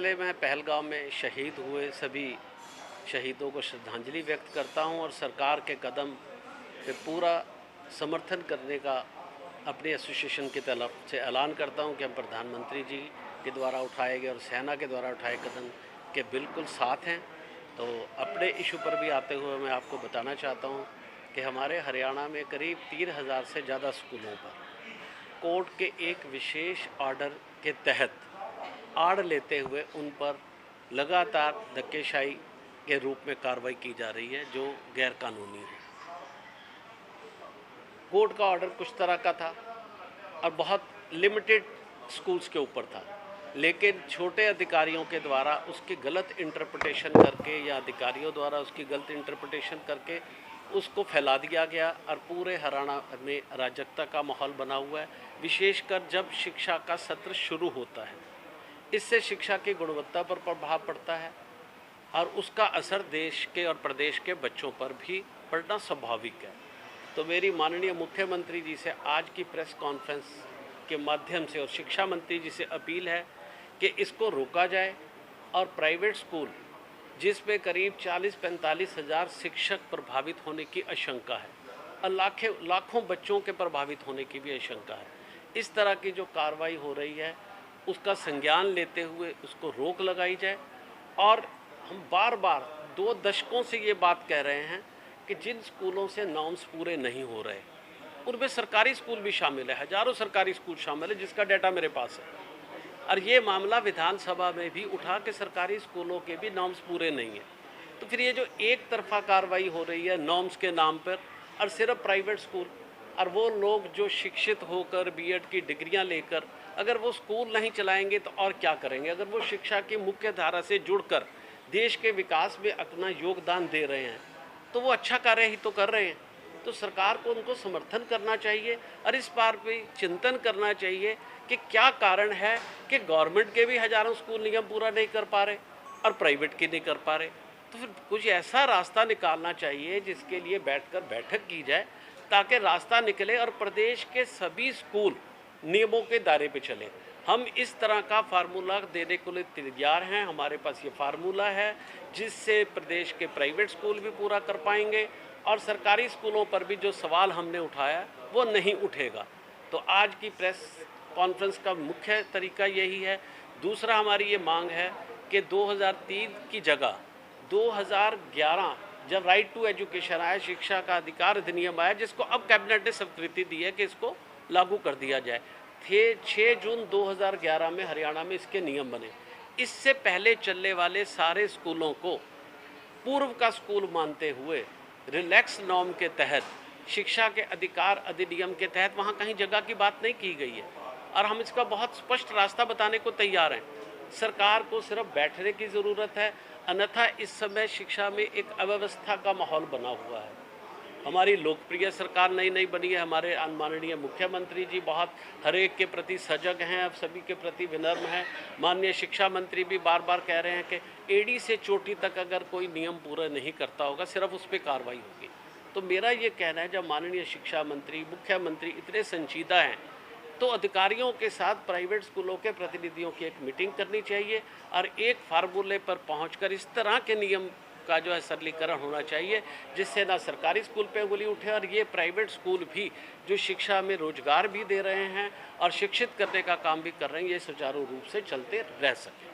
पहले मैं पहलगाम में शहीद हुए सभी शहीदों को श्रद्धांजलि व्यक्त करता हूं और सरकार के कदम पे पूरा समर्थन करने का अपनी एसोसिएशन की तरफ से ऐलान करता हूं कि हम प्रधानमंत्री जी के द्वारा उठाए गए और सेना के द्वारा उठाए कदम के बिल्कुल साथ हैं। तो अपने इशू पर भी आते हुए मैं आपको बताना चाहता हूं कि हमारे हरियाणा में करीब 3,000 से ज़्यादा स्कूलों पर कोर्ट के एक विशेष ऑर्डर के तहत आड़ लेते हुए उन पर लगातार धक्केशाही के रूप में कार्रवाई की जा रही है, जो गैर कानूनी है। कोर्ट का ऑर्डर कुछ तरह का था और बहुत लिमिटेड स्कूल्स के ऊपर था, लेकिन छोटे अधिकारियों के द्वारा उसकी गलत इंटरप्रिटेशन करके या अधिकारियों द्वारा उसकी गलत इंटरप्रिटेशन करके उसको फैला दिया गया और पूरे हरियाणा में अराजकता का माहौल बना हुआ है। विशेषकर जब शिक्षा का सत्र शुरू होता है, इससे शिक्षा की गुणवत्ता पर प्रभाव पड़ता है और उसका असर देश के और प्रदेश के बच्चों पर भी पड़ना स्वाभाविक है। तो मेरी माननीय मुख्यमंत्री जी से आज की प्रेस कॉन्फ्रेंस के माध्यम से और शिक्षा मंत्री जी से अपील है कि इसको रोका जाए और प्राइवेट स्कूल जिसमें करीब 40-45 हज़ार शिक्षक प्रभावित होने की आशंका है और लाखों बच्चों के प्रभावित होने की भी आशंका है, इस तरह की जो कार्रवाई हो रही है उसका संज्ञान लेते हुए उसको रोक लगाई जाए। और हम बार बार 2 दशकों से ये बात कह रहे हैं कि जिन स्कूलों से नॉर्म्स पूरे नहीं हो रहे उनमें सरकारी स्कूल भी शामिल है, हज़ारों सरकारी स्कूल शामिल है, जिसका डाटा मेरे पास है। और ये मामला विधानसभा में भी उठा कि सरकारी स्कूलों के भी नॉर्म्स पूरे नहीं हैं। तो फिर ये जो एक तरफा कार्रवाई हो रही है नॉर्म्स के नाम पर और सिर्फ प्राइवेट स्कूल, और वो लोग जो शिक्षित होकर बीएड की डिग्रियां लेकर अगर वो स्कूल नहीं चलाएंगे तो और क्या करेंगे? अगर वो शिक्षा की मुख्य धारा से जुड़कर देश के विकास में अपना योगदान दे रहे हैं तो वो अच्छा कार्य ही तो कर रहे हैं। तो सरकार को उनको समर्थन करना चाहिए और इस बार भी चिंतन करना चाहिए कि क्या कारण है कि गवर्नमेंट के भी हज़ारों स्कूल नियम पूरा नहीं कर पा रहे और प्राइवेट के नहीं कर पा रहे। तो फिर कुछ ऐसा रास्ता निकालना चाहिए जिसके लिए बैठकर बैठक की जाए ताकि रास्ता निकले और प्रदेश के सभी स्कूल नियमों के दायरे पे चले। हम इस तरह का फार्मूला देने को लिए तैयार हैं। हमारे पास ये फार्मूला है जिससे प्रदेश के प्राइवेट स्कूल भी पूरा कर पाएंगे और सरकारी स्कूलों पर भी जो सवाल हमने उठाया वो नहीं उठेगा। तो आज की प्रेस कॉन्फ्रेंस का मुख्य तरीका यही है। दूसरा हमारी ये मांग है कि 2003 की जगह 2011 जब राइट टू एजुकेशन आया, शिक्षा का अधिकार अधिनियम आया, जिसको अब कैबिनेट ने स्वीकृति दी है कि इसको लागू कर दिया जाए। 6 जून 2011 में हरियाणा में इसके नियम बने। इससे पहले चलने वाले सारे स्कूलों को पूर्व का स्कूल मानते हुए रिलैक्स नॉर्म के तहत शिक्षा के अधिकार अधिनियम के तहत वहाँ कहीं जगह की बात नहीं की गई है और हम इसका बहुत स्पष्ट रास्ता बताने को तैयार हैं। सरकार को सिर्फ बैठने की ज़रूरत है, अन्यथा इस समय शिक्षा में एक अव्यवस्था का माहौल बना हुआ है। हमारी लोकप्रिय सरकार नई बनी है, हमारे माननीय मुख्यमंत्री जी बहुत हर एक के प्रति सजग हैं, अब सभी के प्रति विनम्र हैं। माननीय शिक्षा मंत्री भी बार बार कह रहे हैं कि एडी से चोटी तक अगर कोई नियम पूरा नहीं करता होगा सिर्फ उस पर कार्रवाई होगी। तो मेरा ये कहना है जब माननीय शिक्षा मंत्री मुख्यमंत्री इतने संजीदा हैं तो अधिकारियों के साथ प्राइवेट स्कूलों के प्रतिनिधियों की एक मीटिंग करनी चाहिए और एक फार्मूले पर पहुंचकर इस तरह के नियम का जो है सरलीकरण होना चाहिए जिससे ना सरकारी स्कूल पे उंगली उठे और ये प्राइवेट स्कूल भी जो शिक्षा में रोजगार भी दे रहे हैं और शिक्षित करने का काम भी कर रहे हैं, ये सुचारू रूप से चलते रह सके।